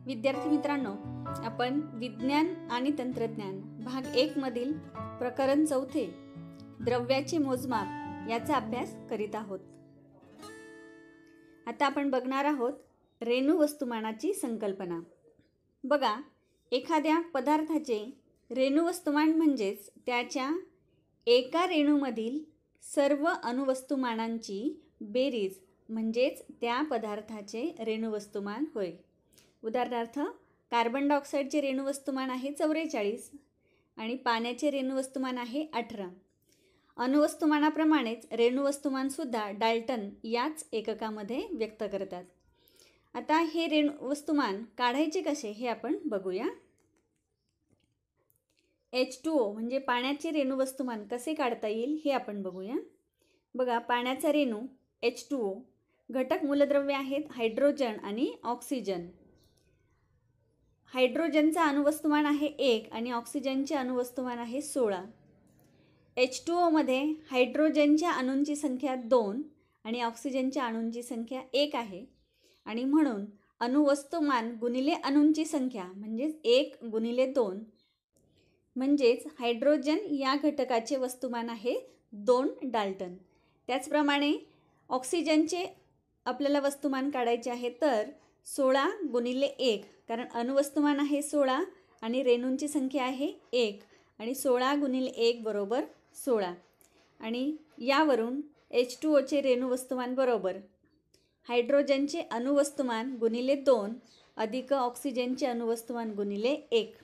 विद्यार्थी मित्रांनो, आपण विज्ञान आणि तंत्रज्ञान भाग 1 मधील प्रकरण 4 द्रव्याचे मोजमाप याचा अभ्यास करीत आहोत. आता आपण बघणार आहोत रेणू वस्तुमानाची संकल्पना. बघा, एखाद्या पदार्थाचे रेणू वस्तुमान म्हणजेच त्याच्या एका रेणूमधील सर्व अणुवस्तुमानांची बेरीज म्हणजेच त्या पदार्थाचे रेणू वस्तुमान होय. उदाहरणार्थ, कार्बन डायऑक्साईडचे रेणू वस्तुमान आहे 44 आणि पाण्याचे रेणू वस्तुमान आहे 18. अणुवस्तुमानाप्रमाणेच रेणू वस्तुमान सुद्धा डाल्टन याच एककामध्ये व्यक्त करतात. आता हे रेणू वस्तुमान काढायचे कसे हे आपण बघूया. H2O म्हणजे पाण्याचे रेणू वस्तुमान कसे काढता येईल हे आपण बघूया. बघा, पाण्याचा रेणू H2O, घटक मूलद्रव्ये आहेत हायड्रोजन आणि ऑक्सिजन. हायड्रोजनचा अणुवस्तुमान आहे 1 आणि ऑक्सिजनचे अणुवस्तुमान आहे 16. H2O मध्ये हायड्रोजनच्या अणूंची संख्या 2 आणि ऑक्सिजनच्या अणूंची संख्या 1 आहे आणि म्हणून अणुवस्तुमान गुणिले अणूंची संख्या म्हणजेच 1 गुणिले 2 म्हणजेच हायड्रोजन या घटकाचे वस्तुमान आहे 2 डाल्टन. त्याचप्रमाणे ऑक्सिजनचे आपल्याला वस्तुमान काढायचे आहे तर 16 गुणिले 1, कारण अणुवस्तुमान आहे 16 आणि रेणूंची संख्या आहे 1 आणि 16 गुणिले 1 बरोबर 16. आणि यावरून H2Oचे रेणू वस्तुमान बरोबर हायड्रोजनचे अणुवस्तुमान गुणिले 2 अधिक ऑक्सिजनचे अणुवस्तुमान गुणिले 1.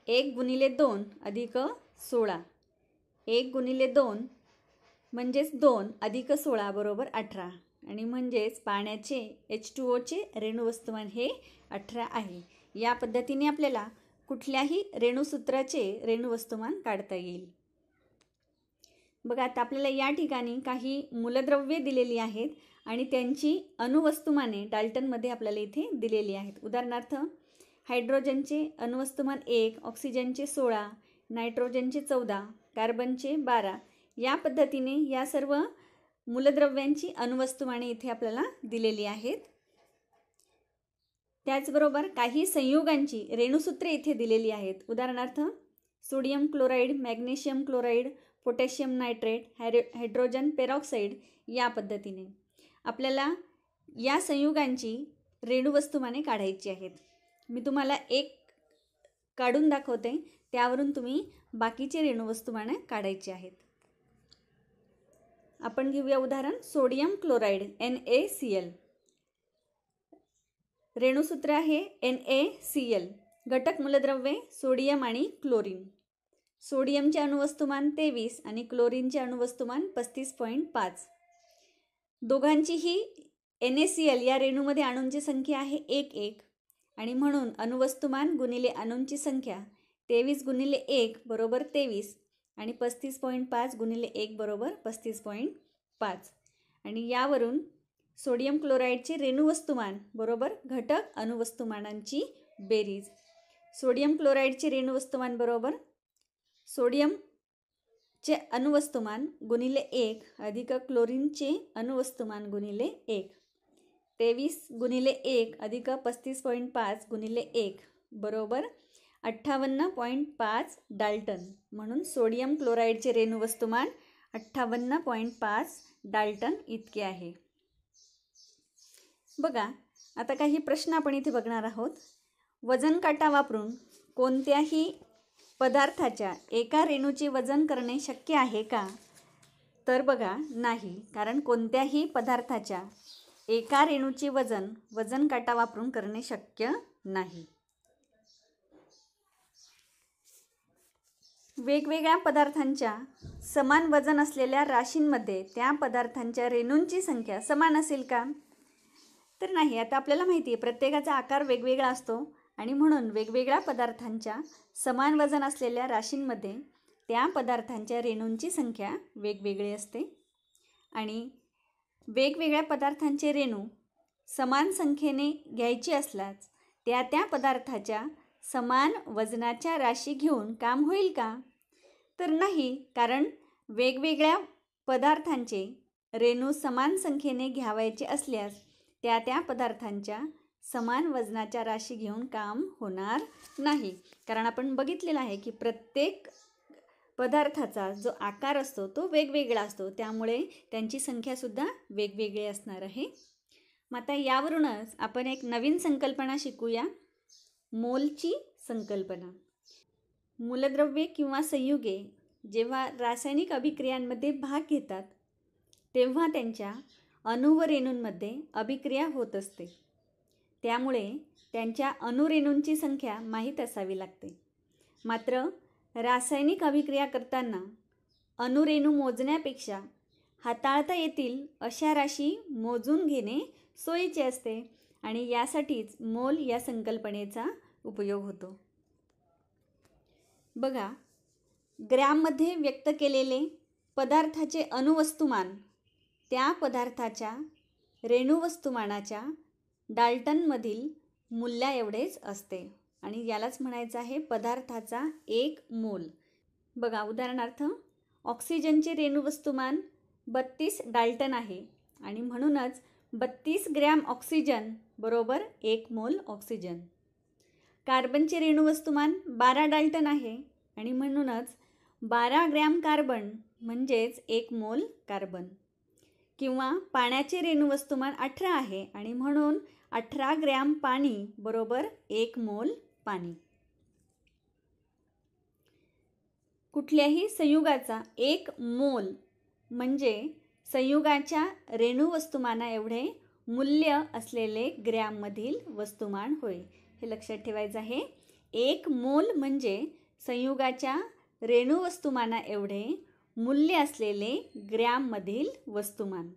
1 गुणिले 2 अधिक 16. 1 गुणिले 2 म्हणजेच 2 अधिक 16 बरोबर 18 आणि म्हणजेच पाण्याचे H2Oचे रेणू वस्तुमान हे 18 आहे. या पद्धतीने आपल्याला कुठल्याही रेणूसूत्राचे रेणू वस्तुमान काढता येईल. बघा, आता आपल्याला या ठिकाणी काही मूलद्रव्ये दिलेली आहेत आणि त्यांची अणुवस्तुमाने डाल्टनमध्ये आपल्याला इथे दिलेली आहेत. उदाहरणार्थ, हायड्रोजनचे अणुवस्तुमान 1, ऑक्सिजनचे 16, नायट्रोजनचे 14, कार्बनचे 12. या पद्धतीने या सर्व मूलद्रव्यांची अणुवस्तुमाने इथे आपल्याला दिलेली आहेत. त्याचबरोबर काही संयुगांची रेणूसूत्रे इथे दिलेली आहेत. उदाहरणार्थ, sodium chloride, magnesium chloride, potassium nitrate, hydrogen peroxide. या पद्धतीने आपल्याला या संयुगांची रेणूवस्तुमाने काढायची आहेत. मी तुम्हाला एक काढून दाखवते, त्यावरून तुम्ही बाकीचे रेणूवस्तुमाने काढायचे आहेत. आपण घेऊया उदाहरण सोडियम क्लोराईड NaCl. रेणूसूत्र आहे NaCl. घटक मूलद्रव्ये सोडियम आणि क्लोरीन. सोडियमचे अणुवस्तुमान 23 आणि क्लोरीनचे अणुवस्तुमान 35.5. दोघांचीही NaCl या रेणूमध्ये अणूंची संख्या आहे 1 आणि म्हणून अणुवस्तुमान गुणिले अणूंची संख्या 23 गुणिले 1 बरोबर 23 आणि 35.5 गुणिले 1 बरोबर 35.5. आणि यावरून सोडियम क्लोराईडचे रेणूवस्तुमान बरोबर घटक अणुवस्तुमानांची बेरीज. सोडियम क्लोराईडचे रेणूवस्तुमान बरोबर सोडियमचे अणुवस्तुमान गुणिले 1 अधिक क्लोरीनचे अणुवस्तुमान गुणिले 1. 23 गुणिले 1 अधिक 35.5 गुणिले 1 बरोबर 58.5 डाल्टन. म्हणून सोडियम क्लोराईडचे रेणूवस्तुमान 58.5 डाल्टन इतके आहे. बघा, आता काही प्रश्न आपण इथे बघणार आहोत. वजन काटा वापरून कोणत्याही पदार्थाच्या एका रेणूचे वजन करणे शक्य आहे का? तर बघा, नाही, कारण कोणत्याही पदार्थाच्या एका रेणूचे वजन काटा वापरून करणे शक्य नाही. वेगवेगळ्या पदार्थांच्या समान वजन असलेल्या राशींमध्ये त्या पदार्थांच्या रेणूंची संख्या समान असेल का? तर नाही. आता आपल्याला माहिती आहे प्रत्येकाचा आकार वेगवेगळा असतो आणि म्हणून वेगवेगळ्या पदार्थांच्या समान वजन असलेल्या राशींमध्ये त्या पदार्थांच्या रेणूंची संख्या वेगवेगळी असते आणि वेगवेगळ्या पदार्थांचे रेणू समान संख्येने घ्यायची असल्यास त्या पदार्थाच्या समान वजनाच्या राशी घेऊन काम होईल का? तर नाही, कारण वेगवेगळ्या पदार्थांचे रेणू समान संख्येने घ्यावायचे असल्यास त्या पदार्थांच्या समान वजनाच्या राशी घेऊन काम होणार नाही. कारण आपण बघितलेलं आहे की प्रत्येक पदार्थाचा जो आकार असतो तो वेगवेगळा असतो, त्यामुळे त्यांची संख्यासुद्धा वेगवेगळी असणार आहे. मग आता यावरूनच आपण एक नवीन संकल्पना शिकूया, मोलची संकल्पना. मूलद्रव्ये किंवा संयुगे जेव्हा रासायनिक अभिक्रियांमध्ये भाग घेतात तेव्हा त्यांच्या अणु व रेणूंमध्ये अभिक्रिया होत असते. त्यामुळे त्यांच्या अणुरेणूंची संख्या माहीत असावी लागते. मात्र रासायनिक अभिक्रिया करताना अणुरेणू मोजण्यापेक्षा हाताळता येतील अशा राशी मोजून घेणे सोयीचे असते आणि यासाठीच मोल या संकल्पनेचा उपयोग होतो. बघा, ग्रॅममध्ये व्यक्त केलेले पदार्थाचे अणुवस्तुमान त्या पदार्थाच्या रेणुवस्तुमानाच्या डाल्टनमधील मूल्या एवढेच असते आणि यालाच म्हणायचं आहे पदार्थाचा 1 मोल. बघा, उदाहरणार्थ ऑक्सिजनचे रेणुवस्तुमान 32 डाल्टन आहे आणि म्हणूनच 32 ग्रॅम ऑक्सिजन बरोबर 1 मोल ऑक्सिजन. कार्बनचे रेणुवस्तुमान 12 डाल्टन आहे आणि म्हणूनच 12 ग्रॅम कार्बन म्हणजेच 1 मोल कार्बन. किंवा पाण्याचे रेणुवस्तुमान 18 आहे आणि म्हणून 18 ग्रॅम पाणी बरोबर 1 मोल पाणी. कुठल्याही संयुगाचा 1 मोल म्हणजे संयुगाच्या रेणुवस्तुमाना एवढे मूल्य असलेले ग्रॅममधील वस्तुमान होय. हे लक्षात ठेवायचं आहे. 1 मोल म्हणजे संयुगाच्या रेणुवस्तुमाना एवढे मूल्य असलेले ग्रॅममधील वस्तुमान.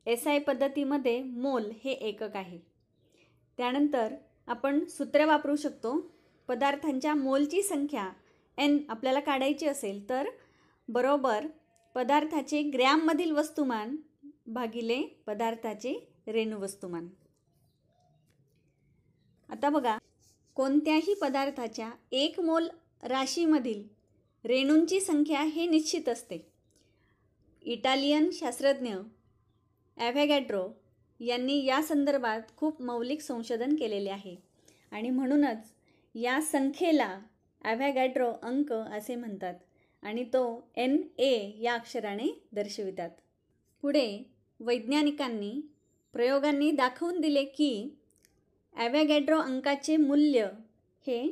SI पद्धतीमध्ये मोल हे एकक आहे. त्यानंतर आपण सूत्र वापरू शकतो. पदार्थांच्या मोलची संख्या N आपल्याला काढायची असेल तर बरोबर पदार्थाचे ग्रॅममधील वस्तुमान भागिले पदार्थाचे रेणुवस्तुमान. आता बघा, कोणत्याही पदार्थाच्या 1 मोल राशीमधील रेणूंची संख्या हे निश्चित असते. इटालियन शास्त्रज्ञ ॲव्होगॅड्रो यांनी या संदर्भात खूप मौलिक संशोधन केलेले आहे आणि म्हणूनच या संख्येला ॲव्होगॅड्रो अंक असे म्हणतात आणि तो Na या अक्षराने दर्शवितात. पुढे वैज्ञानिकांनी प्रयोगांनी दाखवून दिले की ॲव्होगॅड्रो अंकाचे मूल्य हे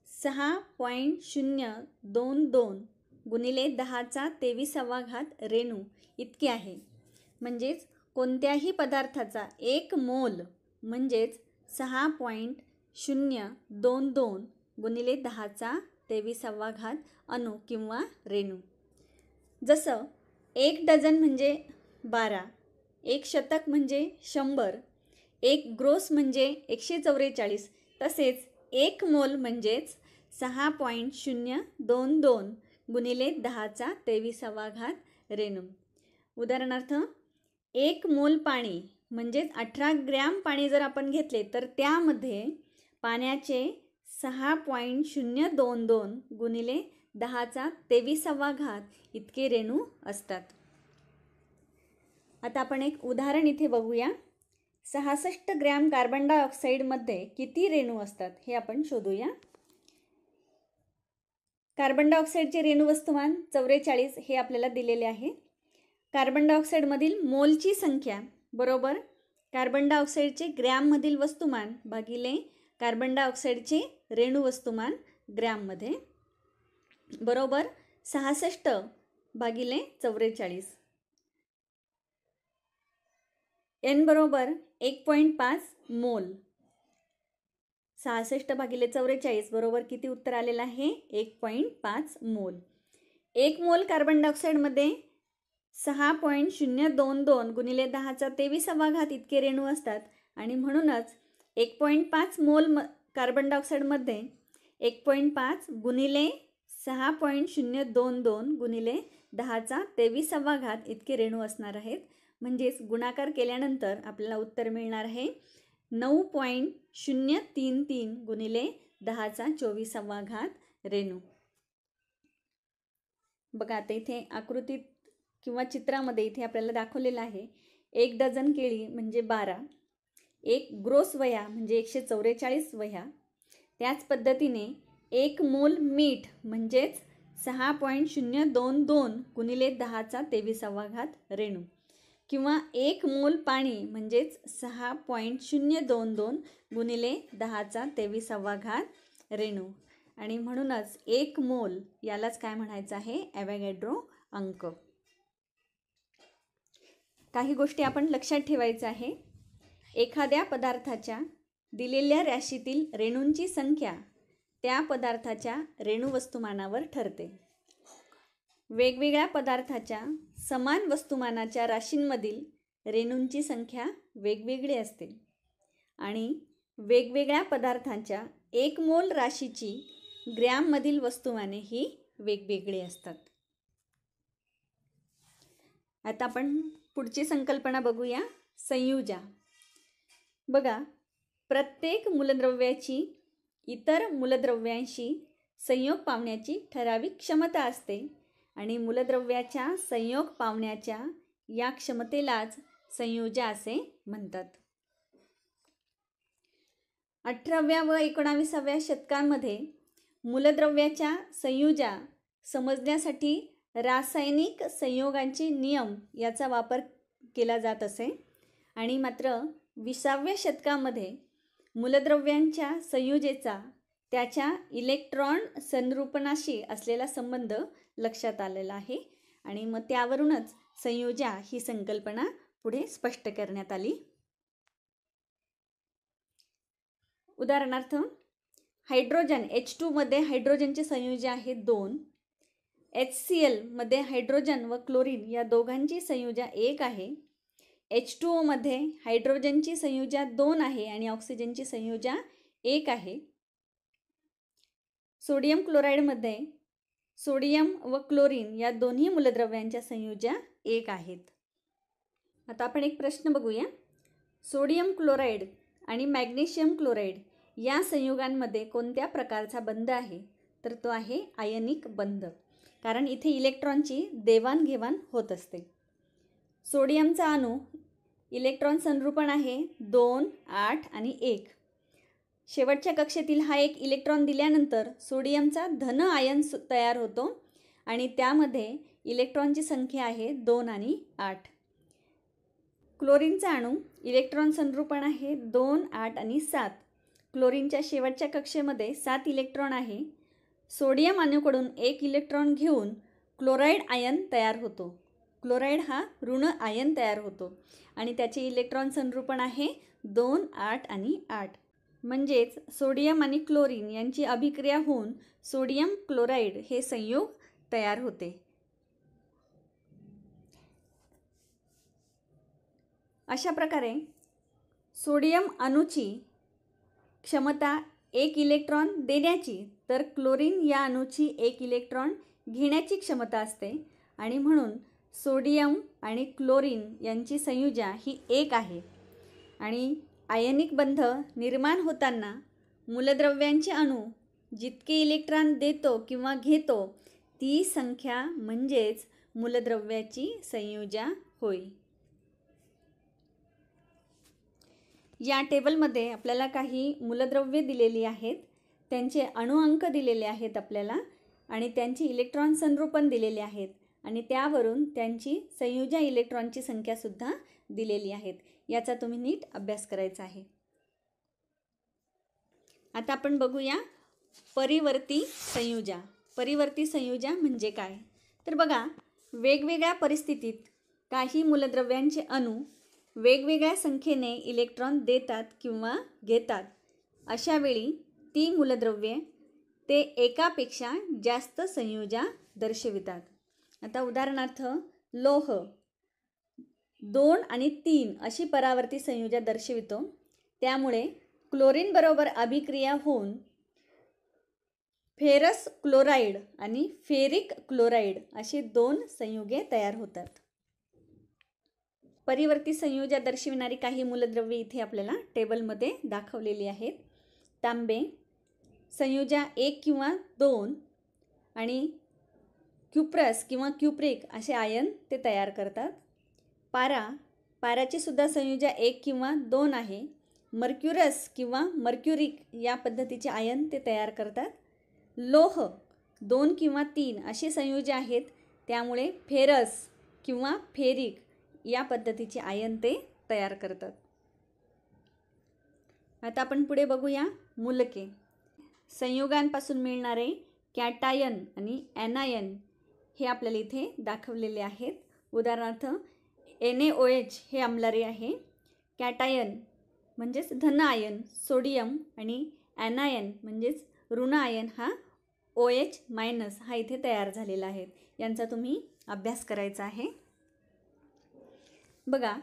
6.022 गुणिले 1023 रेणू इतके आहे. म्हणजेच कोणत्याही पदार्थाचा 1 मोल म्हणजेच 6.022 गुणिले 1023 अणू किंवा रेणू. जसं 1 डझन म्हणजे 12, 1 शतक म्हणजे 100, 1 ग्रोस म्हणजे 144, तसेच 1 मोल म्हणजेच 6.022 गुणिले 1023 रेणू. उदाहरणार्थ 1 मोल पाणी म्हणजेच 18 ग्रॅम पाणी जर आपण घेतले तर त्यामध्ये पाण्याचे 6.022 गुणिले 1023 इतके रेणू असतात. आता आपण एक उदाहरण इथे बघूया. 66 ग्रॅम कार्बन डायऑक्साईडमध्ये किती रेणू असतात हे आपण शोधूया. कार्बन डायऑक्साईडचे रेणुवस्तुमान 44 हे आपल्याला दिलेले आहे. कार्बन डायऑक्साईडमधील मोलची संख्या बरोबर कार्बन डायऑक्साईडचे ग्रॅममधील वस्तुमान भागिले कार्बन डायऑक्साईडचे रेणुवस्तुमान ग्रॅममध्ये बरोबर 66 भागिले 44. N बरोबर 1.5 मोल. 66 भागिले 44 बरोबर किती उत्तर आलेलं आहे? 1.5 मोल. 1 मोल कार्बन डायऑक्साईडमध्ये 6.022 गुणिले 1023 इतके रेणू असतात आणि म्हणूनच 1.5 मोल कार्बन डायऑक्साईडमध्ये 1.5 गुणिले 6.022 गुणिले 1023 इतके रेणू असणार आहेत. म्हणजेच गुणाकार केल्यानंतर आपल्याला उत्तर मिळणार आहे 9.033 गुणिले 1024 रेणू. बघा, आता इथे आकृतीत किंवा चित्रामध्ये इथे आपल्याला दाखवलेलं आहे 1 डझन केळी म्हणजे 12, 1 ग्रोस वह्या म्हणजे 144 वह्या. त्याच पद्धतीने 1 मोल मीठ म्हणजेच 6.022 गुणिले 10⁻23 रेणू किंवा 1 मोल पाणी म्हणजेच 6.022 गुणिले 10⁻23 रेणू. आणि म्हणूनच 1 मोल यालाच काय म्हणायचं आहे, ॲव्होगॅड्रो अंक. काही गोष्टी आपण लक्षात ठेवायचं आहे. एखाद्या पदार्थाच्या दिलेल्या राशीतील रेणूंची संख्या त्या पदार्थाच्या रेणू वस्तुमानावर ठरते. वेगवेगळ्या पदार्थाच्या समान वस्तुमानाच्या राशींमधील रेणूंची संख्या वेगवेगळी असते आणि वेगवेगळ्या पदार्थांच्या 1 मोल राशीची ग्रॅममधील वस्तुमाने ही वेगवेगळी असतात. आता आपण पुढची संकल्पना बघूया, संयुजा. बघा, प्रत्येक मूलद्रव्याची इतर मूलद्रव्यांशी संयोग पावण्याची ठराविक क्षमता असते आणि मूलद्रव्याच्या संयोग पावण्याच्या या क्षमतेलाच संयुजा असे म्हणतात. 18व्या व 19व्या शतकांमध्ये मूलद्रव्याच्या संयुजा समजण्यासाठी रासायनिक संयोगांचे नियम याचा वापर केला जात असे आणि मात्र 20व्या शतकामध्ये मूलद्रव्यांच्या संयुजेचा त्याच्या इलेक्ट्रॉन संरूपणाशी असलेला संबंध लक्षात आलेला आहे आणि मग त्यावरूनच संयुजा ही संकल्पना पुढे स्पष्ट करण्यात आली. उदाहरणार्थ, हायड्रोजन H2 मध्ये हायड्रोजनचे संयुजे आहे 2. HCl मध्ये हायड्रोजन व क्लोरीन या दोघांची संयुजा 1 आहे. H2O मध्ये हायड्रोजनची संयुजा 2 आहे आणि ऑक्सिजनची संयुजा 1 आहे. सोडियम क्लोराईडमध्ये सोडियम व क्लोरीन या दोन्ही मूलद्रव्यांच्या संयुजा 1 आहेत. आता आपण एक प्रश्न बघूया. सोडियम क्लोराईड आणि मॅग्नेशियम क्लोराईड या संयुगांमध्ये कोणत्या प्रकारचा बंध आहे? तर तो आहे आयनिक बंध, कारण इथे इलेक्ट्रॉनची देवाणघेवाण होत असते. सोडियमचा अणू इलेक्ट्रॉन संरूपण आहे 2, 8 आणि 1. शेवटच्या कक्षेतील हा एक इलेक्ट्रॉन दिल्यानंतर सोडियमचा धन आयन तयार होतो आणि त्यामध्ये इलेक्ट्रॉनची संख्या आहे 2 आणि 8. क्लोरीनचा अणू इलेक्ट्रॉन संरूपण आहे 2, 8 आणि 7. क्लोरीनच्या शेवटच्या कक्षेमध्ये 7 इलेक्ट्रॉन आहे. सोडियम अणूकडून 1 इलेक्ट्रॉन घेऊन क्लोराईड आयन तयार होतो. क्लोराईड हा ऋण आयन तयार होतो आणि त्याचे इलेक्ट्रॉन संरूपण आहे 2, 8 आणि 8. म्हणजेच सोडियम आणि क्लोरीन यांची अभिक्रिया होऊन सोडियम क्लोराईड हे संयुग तयार होते. अशा प्रकारे सोडियम अणूची क्षमता 1 इलेक्ट्रॉन देण्याची तर क्लोरीन या अणूची 1 इलेक्ट्रॉन घेण्याची क्षमता असते आणि म्हणून सोडियम आणि क्लोरीन यांची संयुजा ही 1 आहे आणि आयनिक बंध निर्माण होताना मूलद्रव्यांचे अणू जितके इलेक्ट्रॉन देतो किंवा घेतो ती संख्या म्हणजेच मूलद्रव्याची संयुजा होय. या टेबलमध्ये आपल्याला काही मूलद्रव्ये दिलेली आहेत, त्यांचे अणुअंक दिलेले आहेत आपल्याला आणि त्यांची इलेक्ट्रॉन संरूपण दिलेले आहेत आणि त्यावरून त्यांची संयुजा इलेक्ट्रॉनची संख्यासुद्धा दिलेली आहेत. याचा तुम्ही नीट अभ्यास करायचा आहे. आता आपण बघूया परिवर्ती संयुजा. परिवर्ती संयुजा म्हणजे काय? तर बघा, वेगवेगळ्या परिस्थितीत काही मूलद्रव्यांचे अणू वेगवेगळ्या संख्येने इलेक्ट्रॉन देतात किंवा घेतात. अशा वेळी ती मूलद्रव्ये ते एकापेक्षा जास्त संयुजा दर्शवितात. आता उदाहरणार्थ, लोह 2 आणि 3 अशी परावर्ती संयुजा दर्शवितो. त्यामुळे क्लोरीन बरोबर अभिक्रिया होऊन फेरस क्लोराईड आणि फेरिक क्लोराईड अशी 2 संयुगे तयार होतात. परिवर्ती संयुजा दर्शविणारी काही मूलद्रव्ये इथे आपल्याला टेबलमध्ये दाखवलेली आहेत. तांबे संयुजा 1 किंवा 2 आणि क्युप्रस किंवा क्युप्रिक असे आयन ते तयार करतात. पाराची सुद्धा संयुजा 1 किंवा 2 आहे मर्क्युरस किंवा मर्क्युरिक या पद्धतीचे आयन ते तयार करतात. लोह 2 किंवा 3 असे संयोजी आहेत, त्यामुळे फेरस किंवा फेरिक या पद्धतीचे आयन ते तयार करतात. आता आपण पुढे बघूया मूलके. संयुगांपासून मिळणारे कॅटायन आणि ॲनायन हे आपल्याला इथे दाखवलेले आहेत. उदाहरणार्थ NaOH हे आम्लारी आहे. कॅटायन म्हणजेच धन आयन सोडियम आणि ॲनायन म्हणजेच ऋण आयन हा OH- हा इथे तयार झालेला आहे. यांचा तुम्ही अभ्यास करायचा आहे. बघा,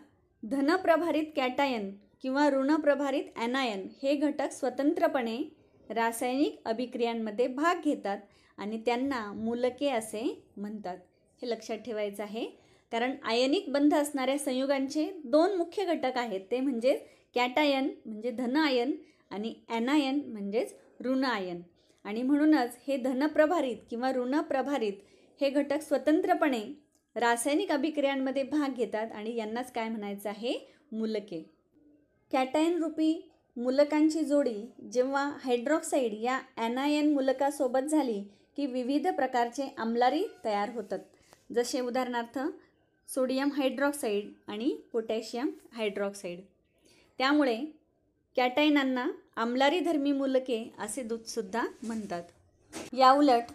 धनप्रभारित कॅटायन किंवा ऋणप्रभारित ॲनायन हे घटक स्वतंत्रपणे रासायनिक अभिक्रियांमध्ये भाग घेतात आणि त्यांना मूलके असे म्हणतात. हे लक्षात ठेवायचं आहे, कारण आयनिक बंध असणाऱ्या संयुगांचे 2 मुख्य घटक आहेत. ते म्हणजे कॅटायन म्हणजे धन आयन आणि ॲनायन म्हणजेच ऋण आयन. आणि म्हणूनच हे धनप्रभारित किंवा ऋणप्रभारित हे घटक स्वतंत्रपणे रासायनिक अभिक्रियांमध्ये भाग घेतात आणि यांनाच काय म्हणायचं आहे, मूलके. कॅटायन रूपी मूलकांची जोडी जेव्हा हायड्रॉक्साईड या ॲनायन मूलकासोबत झाली की विविध प्रकारचे आम्लारी तयार होतात. जसे उदाहरणार्थ सोडियम हायड्रॉक्साईड आणि पोटॅशियम हायड्रॉक्साईड. त्यामुळे कॅटायनांना आम्लारीधर्मी मूलके असे सुद्धा म्हणतात. याउलट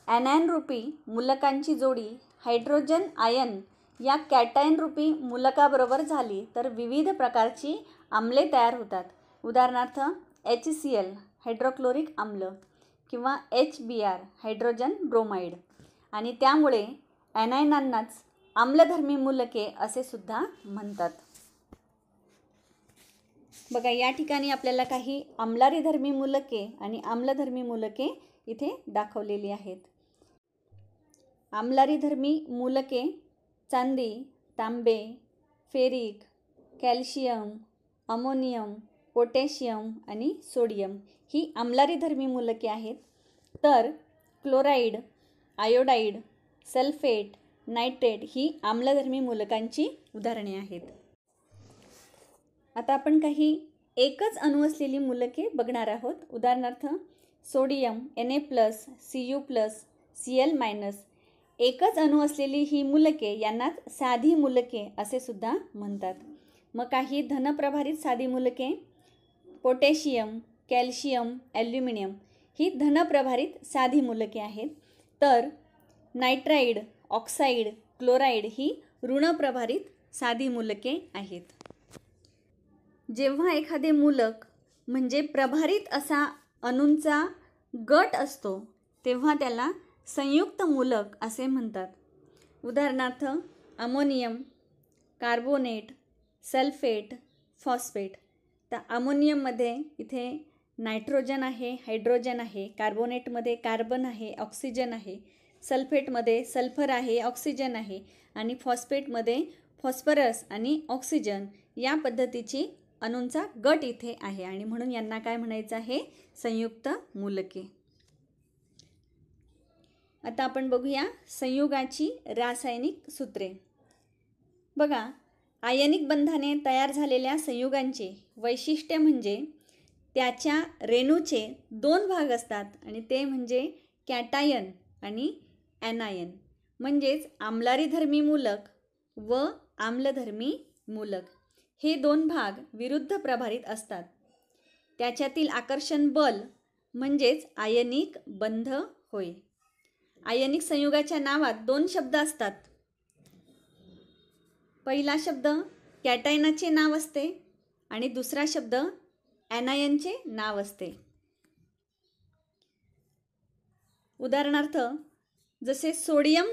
ॲनायन रूपी मूलकांची जोडी हायड्रोजन आयन या कॅटायन रूपी मूलकाबरोबर झाली तर विविध प्रकारची आम्ले तयार होतात. उदाहरणार्थ HCl हायड्रोक्लोरिक आम्ल किंवा HBr हायड्रोजन ब्रोमाइड. आणि त्यामुळे ॲनायनांनाच आम्लधर्मी मूलके असे सुद्धा म्हणतात. बघा, या ठिकाणी आपल्याला काही आम्लारीधर्मी मूलके आणि आम्लधर्मी मूलके इथे दाखवलेली आहेत. आम्लारीधर्मी मूलके चांदी, तांबे, फेरिक, कॅल्शियम, अमोनियम, पोटॅशियम आणि सोडियम ही आम्लारीधर्मी मूलके आहेत. तर क्लोराईड, आयोडाईड, सल्फेट, नायट्रेट ही आम्लधर्मी मूलकांची उदाहरणे आहेत. आता आपण काही एकच अणू असलेली मूलके बघणार आहोत. उदाहरणार्थ सोडियम Na+, Cu+, Cl-. एकच अणू असलेली ही मूलके यांनाच साधी मूलके असे सुद्धा म्हणतात. मग काही धनप्रभारित साधी मूलके पोटॅशियम, कॅल्शियम, ॲल्युमिनियम ही धनप्रभारित साधी मूलके आहेत. तर नायट्राइड, ऑक्साईड, क्लोराईड ही ऋणप्रभारित साधी मूलके आहेत. जेव्हा एखादे मूलक म्हणजे प्रभारित असा अणूंचा गट असतो तेव्हा त्याला संयुक्त मूलक असे म्हणतात. उदाहरणार्थ अमोनियम, कार्बोनेट, सल्फेट, फॉस्फेट. तर अमोनियममध्ये इथे नायट्रोजन आहे, हायड्रोजन आहे. कार्बोनेटमध्ये कार्बन आहे, ऑक्सिजन आहे. सल्फेटमध्ये सल्फर आहे, ऑक्सिजन आहे. आणि फॉस्फेटमध्ये फॉस्फरस आणि ऑक्सिजन या पद्धतीची अणूंचा गट इथे आहे आणि म्हणून यांना काय म्हणायचं आहे, संयुक्त मूलके. आता आपण बघूया संयुगाची रासायनिक सूत्रे. बघा, आयनिक बंधाने तयार झालेल्या संयुगांचे वैशिष्ट्य म्हणजे त्याच्या रेणूचे 2 भाग असतात आणि ते म्हणजे कॅटायन आणि ॲनायन. म्हणजेच आम्लारीधर्मी मूलक व आम्लधर्मी मूलक हे 2 भाग विरुद्ध प्रभारित असतात. त्याच्यातील आकर्षण बल म्हणजेच आयनिक बंध होय. आयनिक संयुगाच्या नावात 2 शब्द असतात. पहिला शब्द कॅटायनाचे नाव असते आणि दुसरा शब्द ॲनायनचे नाव असते. उदाहरणार्थ जसे सोडियम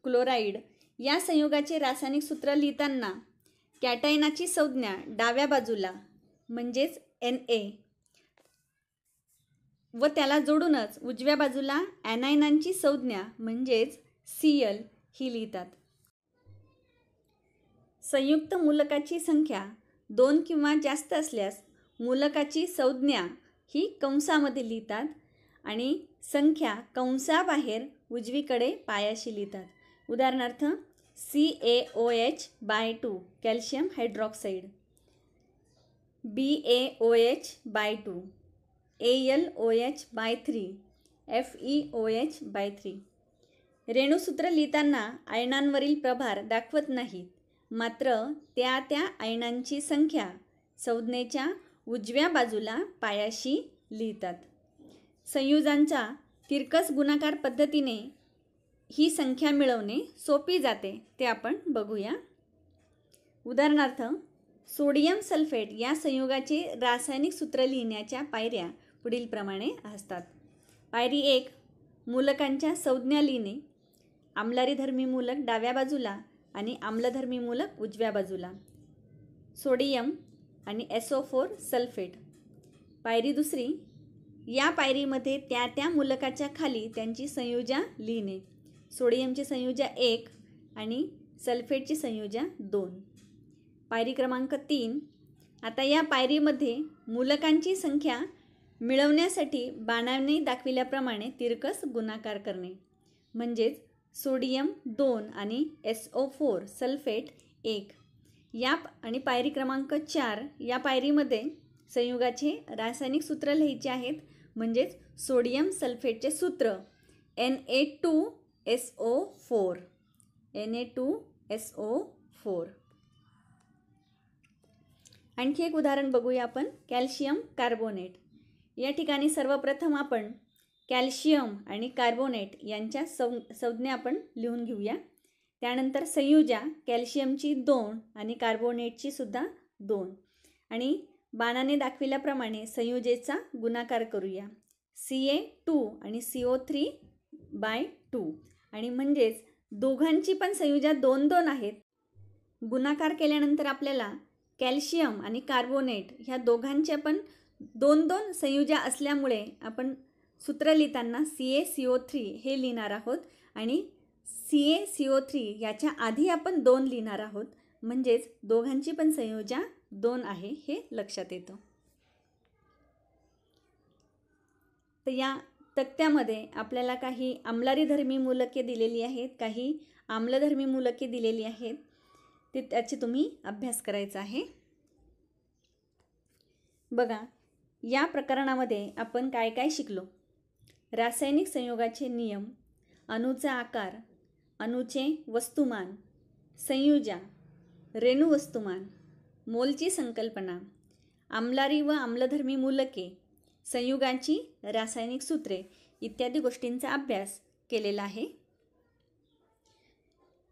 क्लोराईड या संयुगाचे रासायनिक सूत्र लिहिताना कॅटायनाची संज्ञा डाव्या बाजूला म्हणजेच Na व त्याला जोडूनच उजव्या बाजूला ॲनायनांची संज्ञा म्हणजेच Cl ही लिहितात. संयुक्त मूलकाची संख्या 2 किंवा जास्त असल्यास मूलकाची संज्ञा ही कंसामध्ये लिहितात आणि संख्या कंसाबाहेर उजवीकडे पायाशी लिहितात. उदाहरणार्थ CaOH/2 calcium hydroxide. BaOH/2, AlOH/3, FeOH/3. रेणुसूत्र लिहिताना आयनांवरील प्रभार दाखवत नाहीत, मात्र त्या आयनांची संख्या संज्ञेच्या उजव्या बाजूला पायाशी लिहितात. संयुजांचा तिरकस गुणाकार पद्धतीने ही संख्या मिळवणे सोपी जाते, ते आपण बघूया. उदाहरणार्थ, सोडियम सल्फेट या संयुगाचे रासायनिक सूत्र लिहिण्याच्या पायऱ्या पुढीलप्रमाणे असतात. पायरी 1, मूलकांच्या संज्ञा लिहिणे. आम्लारीधर्मी मूलक डाव्या बाजूला आणि आम्लधर्मी मूलक उजव्या बाजूला. सोडियम आणि SO4 सल्फेट. पायरी 2, या पायरीमध्ये त्या मूलकाच्या खाली त्यांची संयुजा लिहिणे. सोडियमची संयुजा 1 आणि सल्फेटची संयुजा 2. पायरी क्रमांक 3, आता या पायरीमध्ये मूलकांची संख्या मिळवण्यासाठी बाणाने दाखविल्याप्रमाणे तिरकस गुणाकार करणे. म्हणजेच सोडियम 2 आणि SO4 सल्फेट 1. आणि पायरी क्रमांक 4, या पायरीमध्ये संयुगाचे रासायनिक सूत्र लिहायचे आहेत. म्हणजेच सोडियम सल्फेटचे सूत्र Na2SO4. Na2SO4. आणखी एक उदाहरण बघूया आपण. Calcium carbonate. या ठिकाणी सर्वप्रथम आपण कॅल्शियम आणि कार्बोनेट यांच्या संज्ञा आपण लिहून घेऊया. त्यानंतर संयुजा कॅल्शियमची 2 आणि कार्बोनेटची सुद्धा 2. आणि बाणाने दाखविल्याप्रमाणे संयुजेचा गुणाकार करूया. Ca2 आणि CO3/2. आणि म्हणजेच दोघांची पण संयुजा 2-2 आहेत. गुणाकार केल्यानंतर आपल्याला कॅल्शियम आणि कार्बोनेट ह्या दोघांच्या पण 2-2 संयुजा असल्यामुळे आपण सूत्र लिहिताना CaCO3 हे लिहिणार आहोत आणि CaCO3 याच्या आधी आपण 2 लिहिणार आहोत. म्हणजेच दोघांची पण संयुजा 2 आहे हे लक्षात येतं. तर या तक्त्यामध्ये आपल्याला काही आम्लारीधर्मी मूलके दिलेली आहेत, काही आम्लधर्मी मूलके दिलेली आहेत. ते त्याची तुम्ही अभ्यास करायचा आहे. बघा, या प्रकरणामध्ये आपण काय काय शिकलो. रासायनिक संयोगाचे नियम, अणूचा आकार, अणूचे वस्तुमान, संयुजा, रेणुवस्तुमान, मोलची संकल्पना, आम्लारी व आम्लधर्मी मूलके, संयुगांची रासायनिक सूत्रे इत्यादी गोष्टींचा अभ्यास केलेला आहे.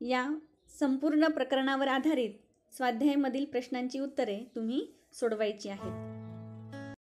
या संपूर्ण प्रकरणावर आधारित स्वाध्यायामधील प्रश्नांची उत्तरे तुम्ही सोडवायची आहेत.